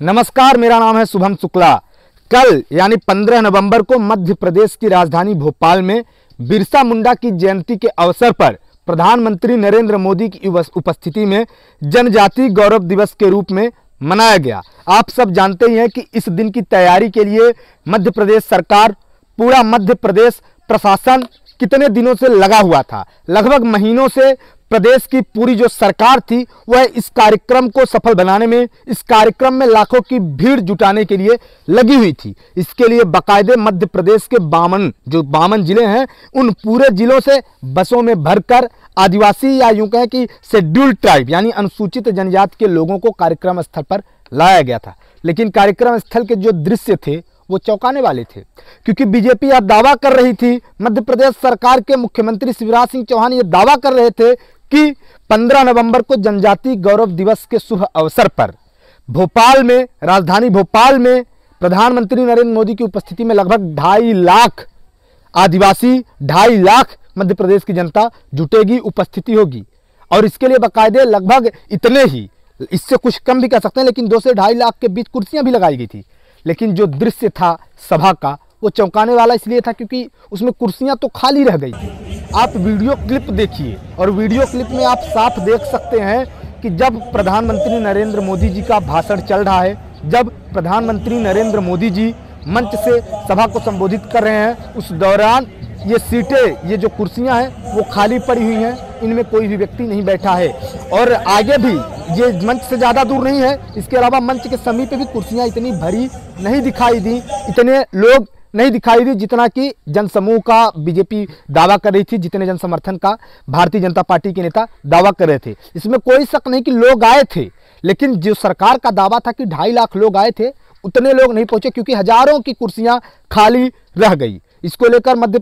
नमस्कार, मेरा नाम है शुभम शुक्ला। कल यानी 15 नवंबर को मध्य प्रदेश की राजधानी भोपाल में बिरसा मुंडा की जयंती के अवसर पर प्रधानमंत्री नरेंद्र मोदी की उपस्थिति में जनजातीय गौरव दिवस के रूप में मनाया गया। आप सब जानते ही हैं कि इस दिन की तैयारी के लिए मध्य प्रदेश सरकार, पूरा मध्य प्रदेश प्रशासन कितने दिनों से लगा हुआ था। लगभग महीनों से प्रदेश की पूरी जो सरकार थी वह इस कार्यक्रम को सफल बनाने में, इस कार्यक्रम में लाखों की भीड़ जुटाने के लिए लगी हुई थी। इसके लिए बाकायदे मध्य प्रदेश के 52 जिले हैं, उन पूरे जिलों से बसों में भरकर आदिवासी या यूं कहें कि शेड्यूल्ड ट्राइब यानी अनुसूचित जनजाति के लोगों को कार्यक्रम स्थल पर लाया गया था। लेकिन कार्यक्रम स्थल के जो दृश्य थे वो चौंकाने वाले थे, क्योंकि बीजेपी यह दावा कर रही थी, मध्य प्रदेश सरकार के मुख्यमंत्री शिवराज सिंह चौहान ये दावा कर रहे थे कि 15 नवंबर को जनजातीय गौरव दिवस के शुभ अवसर पर भोपाल में, राजधानी भोपाल में प्रधानमंत्री नरेंद्र मोदी की उपस्थिति में लगभग 2.5 लाख आदिवासी, 2.5 लाख मध्य प्रदेश की जनता जुटेगी, उपस्थिति होगी। और इसके लिए बाकायदे लगभग इतने ही, इससे कुछ कम भी कह सकते हैं, लेकिन 2 से 2.5 लाख के बीच कुर्सियां भी लगाई गई थी। लेकिन जो दृश्य था सभा का वो चौंकाने वाला इसलिए था क्योंकि उसमें कुर्सियां तो खाली रह गई थी। आप वीडियो क्लिप देखिए और वीडियो क्लिप में आप साफ देख सकते हैं कि जब प्रधानमंत्री नरेंद्र मोदी जी का भाषण चल रहा है, जब प्रधानमंत्री नरेंद्र मोदी जी मंच से सभा को संबोधित कर रहे हैं, उस दौरान ये सीटें, ये जो कुर्सियां हैं वो खाली पड़ी हुई हैं, इनमें कोई भी व्यक्ति नहीं बैठा है। और आगे भी ये मंच से ज़्यादा दूर नहीं है, इसके अलावा मंच के समीप भी कुर्सियां इतनी भरी नहीं दिखाई दी, इतने लोग नहीं दिखाई दी जितना कि जनसमूह का बीजेपी दावा कर रही थी, जितने जन समर्थन का भारतीय जनता पार्टी के नेता दावा कर रहे थे। इसमें कोई शक नहीं कि लोग आए थे, लेकिन जो सरकार का दावा था कि 2.5 लाख लोग आए थे, उतने लोग नहीं पहुंचे क्योंकि हजारों की कुर्सियां खाली रह गई। इसको लेकर मध्य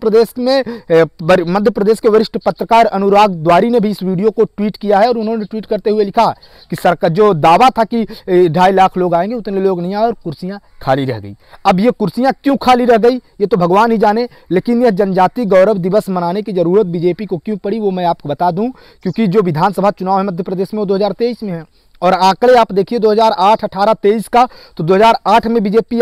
प्रदेश के वरिष्ठ पत्रकार अनुराग द्वारी ने भी इस वीडियो को ट्वीट किया है और उन्होंने ट्वीट करते हुए लिखा कि सरकार जो दावा था कि 2.5 लाख लोग आएंगे, उतने लोग नहीं आए और कुर्सियां खाली रह गई। अब ये कुर्सियां क्यों खाली रह गई ये तो भगवान ही जाने, लेकिन यह जनजातीय गौरव दिवस मनाने की जरूरत बीजेपी को क्यों पड़ी वो मैं आपको बता दूं। क्योंकि जो विधानसभा चुनाव है मध्य प्रदेश में वो 2023 में है और आंकड़े आप देखिए 2008, 18, 23 का, तो 2008 में बीजेपी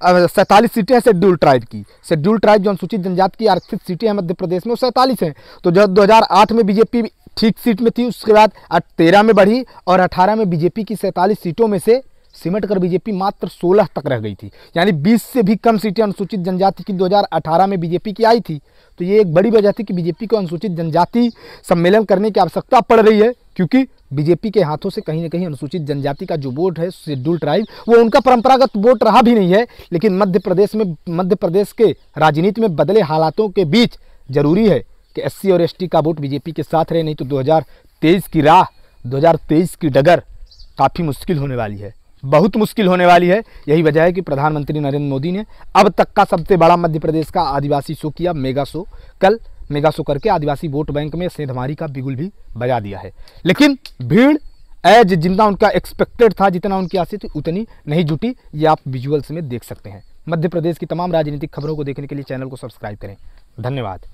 47 सीटें हैं शेड्यूल ट्राइब की। शेड्यूल ट्राइब जो अनुसूचित जनजाति की आरक्षित सीटें हैं मध्य प्रदेश में वो 47 हैं। तो जब 2008 में बीजेपी ठीक सीट में थी, उसके बाद 13 में बढ़ी और 18 में बीजेपी की 47 सीटों में से सिमट कर बीजेपी मात्र 16 तक रह गई थी। यानी 20 से भी कम सीटें अनुसूचित जनजाति की 2018 में बीजेपी की आई थी। तो ये एक बड़ी वजह थी कि बीजेपी को अनुसूचित जनजाति सम्मेलन करने की आवश्यकता पड़ रही है, क्योंकि बीजेपी के हाथों से कहीं ना कहीं अनुसूचित जनजाति का जो वोट है, शेड्यूल ट्राइब, वो उनका परंपरागत वोट रहा भी नहीं है। लेकिन मध्य प्रदेश के राजनीति में बदले हालातों के बीच जरूरी है कि SC और ST का वोट बीजेपी के साथ रहे, नहीं तो 2023 की राह, 2023 की डगर काफ़ी मुश्किल होने वाली है, बहुत मुश्किल होने वाली है। यही वजह है कि प्रधानमंत्री नरेंद्र मोदी ने अब तक का सबसे बड़ा मध्य प्रदेश का आदिवासी शो किया, मेगा शो। कल मेगा शो करके आदिवासी वोट बैंक में सेंधमारी का बिगुल भी बजा दिया है। लेकिन भीड़ जितना उनका एक्सपेक्टेड था, जितना उनकी आशा थी, उतनी नहीं जुटी। ये आप विजुअल्स में देख सकते हैं। मध्य प्रदेश की तमाम राजनीतिक खबरों को देखने के लिए चैनल को सब्सक्राइब करें। धन्यवाद।